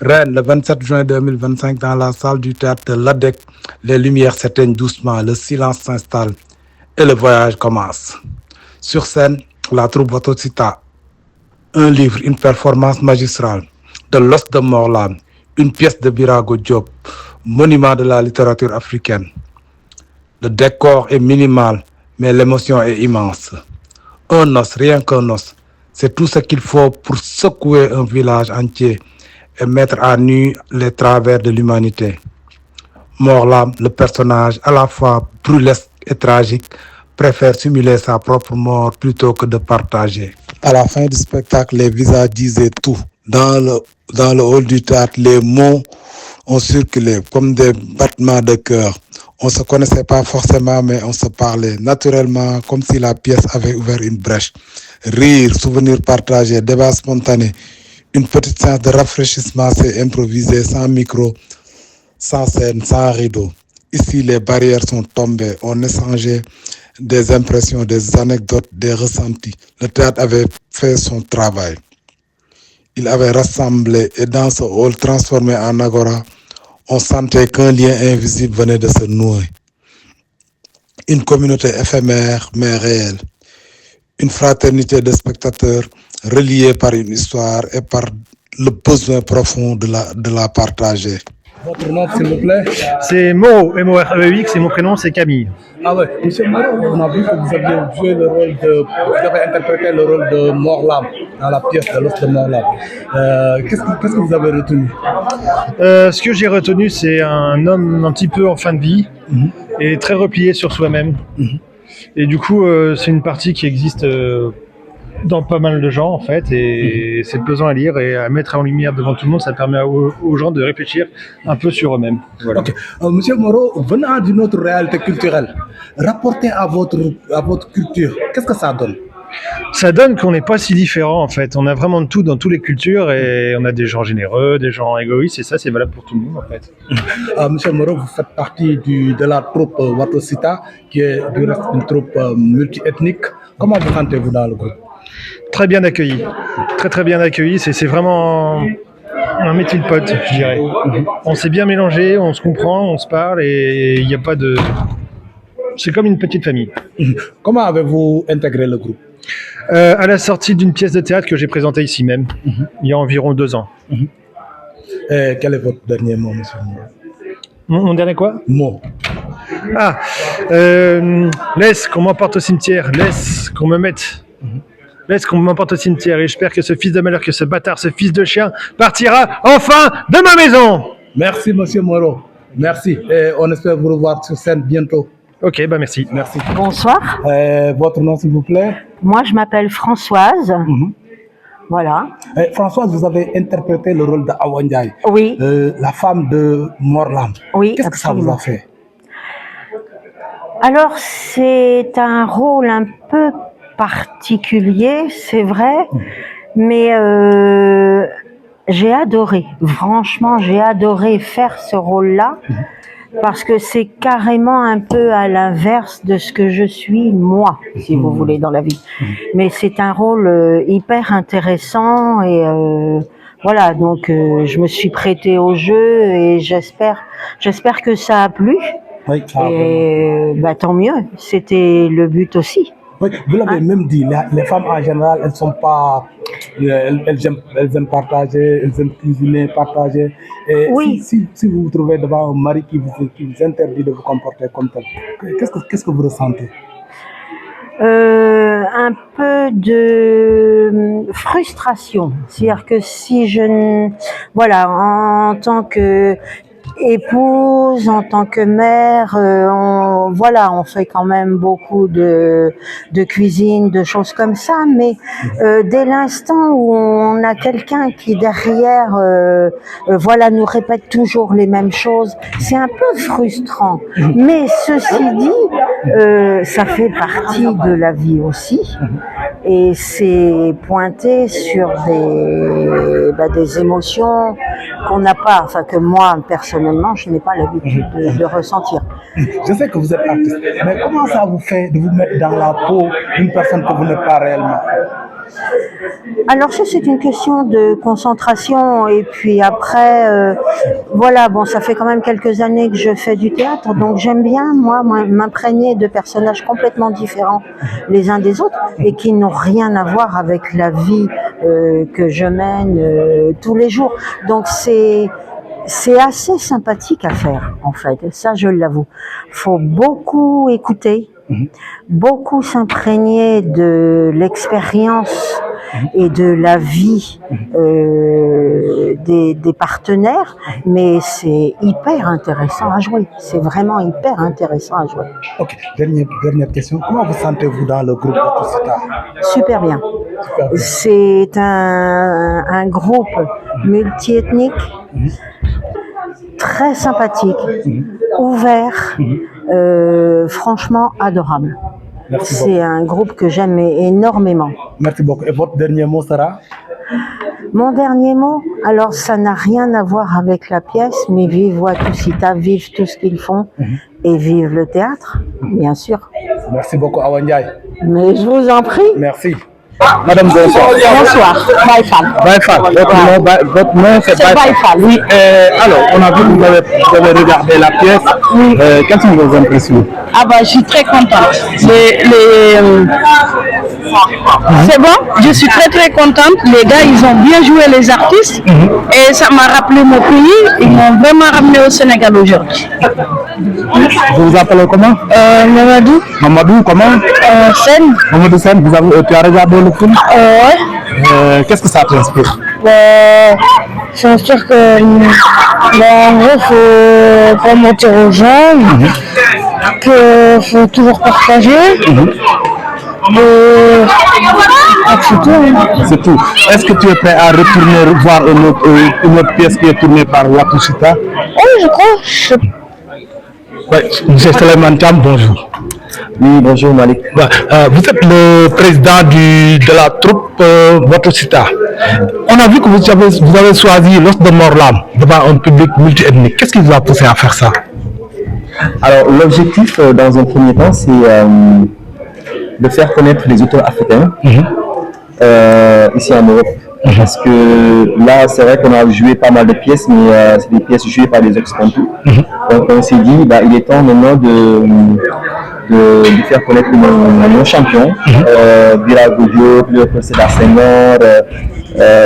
Rennes, le 27 juin 2025, dans la salle du théâtre de l'ADEC, les lumières s'éteignent doucement, le silence s'installe et le voyage commence. Sur scène, la troupe Watocita, un livre, une performance magistrale, de l'os de Morlam, une pièce de Birago Diop, monument de la littérature africaine. Le décor est minimal, mais l'émotion est immense. Un os, rien qu'un os, c'est tout ce qu'il faut pour secouer un village entier et mettre à nu les travers de l'humanité. Morlam, le personnage à la fois burlesque et tragique, préfère simuler sa propre mort plutôt que de partager. À la fin du spectacle, les visages disaient tout. Dans le hall du théâtre, les mots ont circulé comme des battements de cœur. On ne se connaissait pas forcément, mais on se parlait naturellement, comme si la pièce avait ouvert une brèche. Rire, souvenirs partagés, débat spontané. Une petite séance de rafraîchissement s'est improvisée sans micro, sans scène, sans rideau. Ici, les barrières sont tombées. On échangeait des impressions, des anecdotes, des ressentis. Le théâtre avait fait son travail. Il avait rassemblé et dans ce hall transformé en agora, on sentait qu'un lien invisible venait de se nouer. Une communauté éphémère mais réelle. Une fraternité de spectateurs reliés par une histoire et par le besoin profond de la partager. Votre nom, s'il vous plaît? C'est Moreau, M-O-R-E-X, et mon prénom c'est Camille. Ah ouais, monsieur Moreau, on a vu que vous aviez joué le rôle vous avez interprété le rôle de Morlam dans la pièce de l'os de Morlam. Qu'est-ce que vous avez retenu? Ce que j'ai retenu, c'est un homme un petit peu en fin de vie et très replié sur soi-même. Et du coup, c'est une partie qui existe dans pas mal de gens en fait, et c'est pesant à lire et à mettre en lumière devant tout le monde. Ça permet aux gens de réfléchir un peu sur eux-mêmes. Voilà. Ok, monsieur Moreau, venant d'une autre réalité culturelle, rapporté à votre culture, qu'est-ce que ça donne? Ça donne qu'on n'est pas si différents en fait. On a vraiment de tout dans toutes les cultures et on a des gens généreux, des gens égoïstes, et ça c'est valable pour tout le monde en fait. Monsieur Moreau, vous faites partie de la troupe Watocita, qui est du reste une troupe multiethnique. Comment vous sentez-vous dans le groupe? Très bien accueilli, très bien accueilli. C'est vraiment un métier de pote, je dirais. On s'est bien mélangé, on se comprend, on se parle et il n'y a pas de... C'est comme une petite famille. Comment avez-vous intégré le groupe? À la sortie d'une pièce de théâtre que j'ai présentée ici même, il y a environ 2 ans. Quel est votre dernier mot, monsieur Moreau? Mon dernier quoi? Mot. Ah, laisse qu'on m'emporte au cimetière, laisse qu'on me mette... Laisse qu'on m'emporte au cimetière et j'espère que ce fils de malheur, que ce bâtard, ce fils de chien partira enfin de ma maison. Merci, monsieur Moreau. Merci. Et on espère vous revoir sur scène bientôt. Ok, bah merci. Merci. Bonsoir. Votre nom, s'il vous plaît? Moi, je m'appelle Françoise. Voilà. Françoise, vous avez interprété le rôle d'Awa Ndiaye. Oui. La femme de Morlam. Oui, qu'est-ce que ça vous a fait? Alors, c'est un rôle un peu particulier, c'est vrai, mais j'ai adoré. Franchement, j'ai adoré faire ce rôle-là parce que c'est carrément un peu à l'inverse de ce que je suis moi, si vous voulez, dans la vie. Mais c'est un rôle hyper intéressant et voilà, donc je me suis prêtée au jeu et j'espère que ça a plu. Oui, et tant mieux, c'était le but aussi. Oui, vous l'avez même dit, les femmes en général, elles sont pas, elles aiment partager, elles aiment cuisiner, partager. Et oui. Si vous vous trouvez devant un mari qui vous interdit de vous comporter comme tel, qu'est-ce que vous ressentez? Un peu de frustration, c'est-à-dire que si voilà, en tant que épouse, en tant que mère, on fait quand même beaucoup de cuisine, de choses comme ça, mais dès l'instant où on a quelqu'un qui derrière nous répète toujours les mêmes choses, c'est un peu frustrant. Mais ceci dit, ça fait partie de la vie aussi, et c'est pointé sur des émotions qu'on n'a pas, enfin que moi personnellement je n'ai pas l'habitude de ressentir. Je sais que vous êtes artiste, mais comment ça vous fait de vous mettre dans la peau d'une personne que vous n'êtes pas réellement? Alors ça, c'est une question de concentration. Et puis après, voilà, bon, ça fait quand même quelques années que je fais du théâtre, donc j'aime bien, moi, m'imprégner de personnages complètement différents les uns des autres et qui n'ont rien à voir avec la vie que je mène tous les jours. Donc c'est assez sympathique à faire, en fait. Ça, je l'avoue. Faut beaucoup écouter, beaucoup s'imprégner de l'expérience et de la vie des partenaires, mais c'est hyper intéressant à jouer. C'est vraiment hyper intéressant à jouer. Ok, dernière question. Comment vous sentez-vous dans le groupe Watosita? Super bien. Super bien. C'est un groupe multiethnique, très sympathique, ouvert, franchement adorable. Merci C'est un groupe que j'aime énormément. Merci beaucoup. Et votre dernier mot sera? Mon dernier mot, alors ça n'a rien à voir avec la pièce, mais vive Watosita, vive tout ce qu'ils font et vive le théâtre, bien sûr. Merci beaucoup, Awa Ndiaye. Mais je vous en prie. Merci. Madame, bonsoir. Bonsoir, Baye Fall. Baye Fall, votre nom c'est C'est Baye Fall. Oui, alors on a vu que vous avez regardé la pièce. Quelles sont vos impressions? Ah bah je suis très contente. C'est bon, je suis très contente. Les gars, ils ont bien joué les artistes et ça m'a rappelé mon pays. Ils m'ont vraiment ramené au Sénégal aujourd'hui. Vous vous appelez comment? Mamadou. Mamadou, comment? Sen. Mamadou Sen, tu as regardé le film? Ouais. Qu'est-ce que ça t'inspire? C'est sûr que en gros, faut pas mentir aux gens, qu'il faut toujours partager. C'est tout. C'est tout. Est-ce que tu es prêt à retourner voir une autre pièce qui est tournée par Watosita? Oui, je crois. Oui, M. Suleiman Thiam, bonjour. Oui, bonjour Malik. Vous êtes le président de la troupe Watosita. On a vu que vous avez choisi l'os de Morlam devant un public multiethnique. Qu'est-ce qui vous a poussé à faire ça? Alors, l'objectif, dans un premier temps, c'est de faire connaître les auteurs africains ici en Europe. Parce que là, c'est vrai qu'on a joué pas mal de pièces, mais c'est des pièces jouées par des ex-Bantou. Donc, on s'est dit, il est temps maintenant de faire connaître nos champions. Birago Diop, Léopold Sédar Senghor,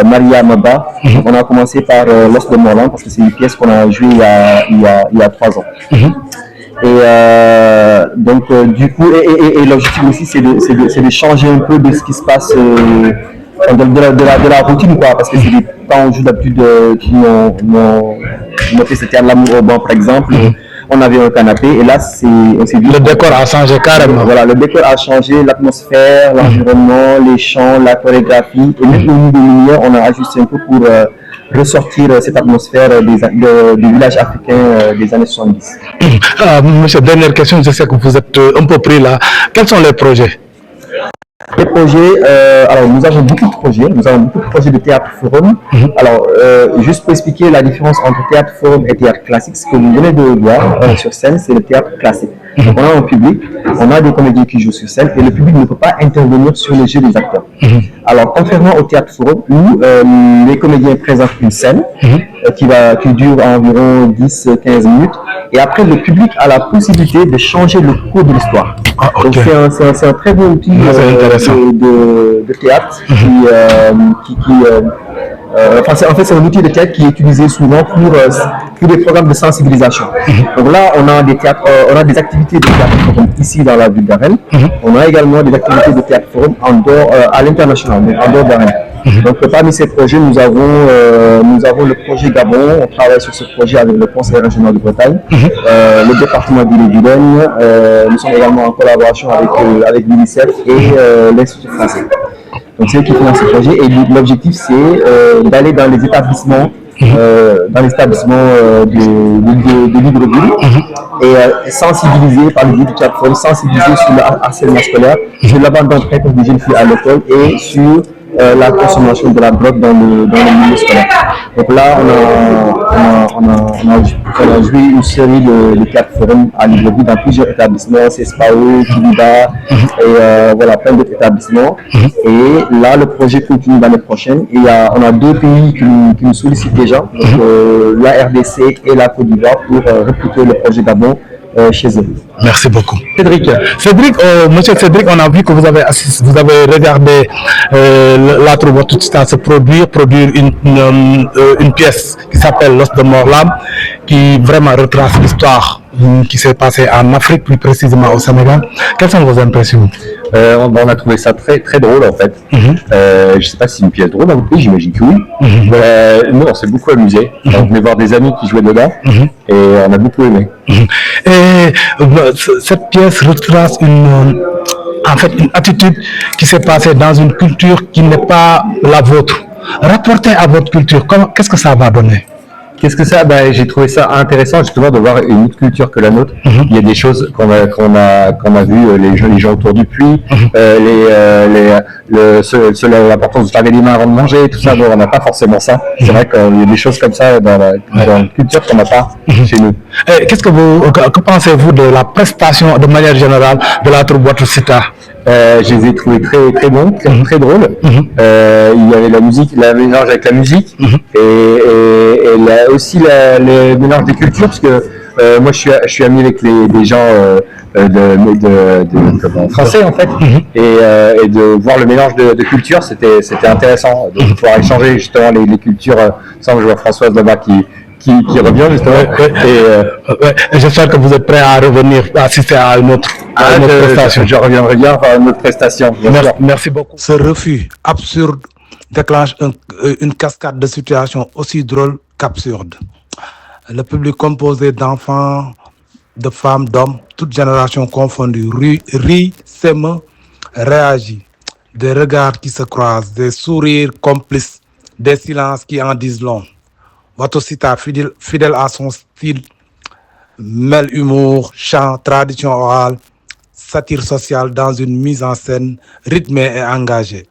Maria Maba. On a commencé par L'Os de Morlan parce que c'est une pièce qu'on a jouée il y a 3 ans. Et donc du coup, et l'objectif aussi c'est de changer un peu de ce qui se passe de la routine, quoi, parce que c'est des quand on joue d'habitude qui ont fait ce théâtre L'amour au banc par exemple. On avait un canapé et là on s'est dit le décor a changé carrément. Voilà, le décor a changé, l'atmosphère, l'environnement, les chants, la chorégraphie et même au niveau des lumières, on a ajusté un peu pour ressortir cette atmosphère du village africain des années 70. Monsieur, dernière question, je sais que vous êtes un peu pris là. Quels sont les projets? Les projets, alors nous avons beaucoup de projets. Nous avons beaucoup de projets de théâtre forum. Alors, juste pour expliquer la différence entre théâtre forum et théâtre classique, ce que vous venez de voir sur scène, c'est le théâtre classique. Donc, on a un public, on a des comédiens qui jouent sur scène et le public ne peut pas intervenir sur les jeux des acteurs. Alors, contrairement au théâtre forum, où les comédiens présentent une scène qui dure environ 10-15 minutes et après le public a la possibilité de changer le cours de l'histoire. Donc, c'est un très bon outil de théâtre en fait, c'est un outil de théâtre qui est utilisé souvent pour des programmes de sensibilisation. Donc là, on a des activités de théâtre forum ici dans la ville d'Arène. On a également des activités de théâtre forum à l'international, donc en dehors d'Arène. Donc parmi ces projets, nous avons le projet Gabon. On travaille sur ce projet avec le Conseil régional de Bretagne, le département d'Ille-et-Vilaine. Nous sommes également en collaboration avec l'UNICEF et l'Institut français. Donc c'est eux qui financent ce projet et l'objectif c'est d'aller dans les établissements de Libreville et sensibiliser par le biais du théâtre, sensibiliser sur le harcèlement scolaire, sur l'abandon précoce des jeunes filles à l'école et sur la consommation de la drogue dans le milieu scolaire. Donc là, on a joué une série de 4 forums à Libreville dans plusieurs établissements, CSPAO, Kiliba, et voilà, plein d'autres établissements. Et là, le projet continue l'année prochaine. Et on a 2 pays qui nous sollicitent déjà, donc, la RDC et la Côte d'Ivoire, pour répliquer le projet Gabon chez eux. Merci beaucoup. Cédric, monsieur Cédric, on a vu que vous avez regardé la troupe Watotsita se produire une pièce qui s'appelle L'os de Morlam, qui vraiment retrace l'histoire qui s'est passée en Afrique, plus précisément au Sénégal. Quelles sont vos impressions? On a trouvé ça très très drôle en fait. Je sais pas si c'est une pièce drôle dans votre pays, j'imagine que oui. Nous on s'est beaucoup amusé. On venait voir des amis qui jouaient dedans et on a beaucoup aimé. Et cette pièce retrace une attitude qui s'est passée dans une culture qui n'est pas la vôtre. Rapportez à votre culture, qu'est-ce que ça va donner? J'ai trouvé ça intéressant justement de voir une autre culture que la nôtre. Il y a des choses qu'on a vu, les gens autour du puits, l'importance de se laver les mains avant de manger, tout ça. Bon, on n'a pas forcément ça. C'est vrai qu'il y a des choses comme ça dans la culture qu'on n'a pas chez nous. Que pensez-vous de la prestation de manière générale de la troupe Watotsita? Je les ai trouvés très très bons, très drôles. Il y avait la musique, le mélange avec la musique, et aussi le mélange des cultures, parce que moi je suis ami avec des gens français en fait, et de voir le mélange de cultures, c'était intéressant de pouvoir échanger justement les cultures. Sans que je vois Françoise là-bas qui revient justement. J'espère que vous êtes prêts à revenir assister à une autre prestation. Je reviendrai bien à une autre prestation. Merci beaucoup. Ce refus absurde déclenche une cascade de situations aussi drôles qu'absurdes. Le public composé d'enfants, de femmes, d'hommes, toutes générations confondues, rit, s'émeut, réagit. Des regards qui se croisent, des sourires complices, des silences qui en disent long. Watotsita, fidèle à son style, mêle humour, chant, tradition orale, satire sociale dans une mise en scène rythmée et engagée.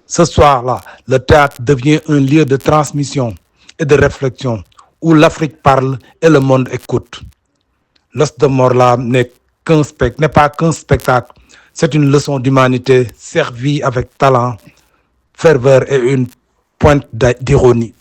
Ce soir-là, le théâtre devient un lieu de transmission et de réflexion où l'Afrique parle et le monde écoute. L'os de Morlam n'est pas qu'un spectacle, c'est une leçon d'humanité servie avec talent, ferveur et une pointe d'ironie.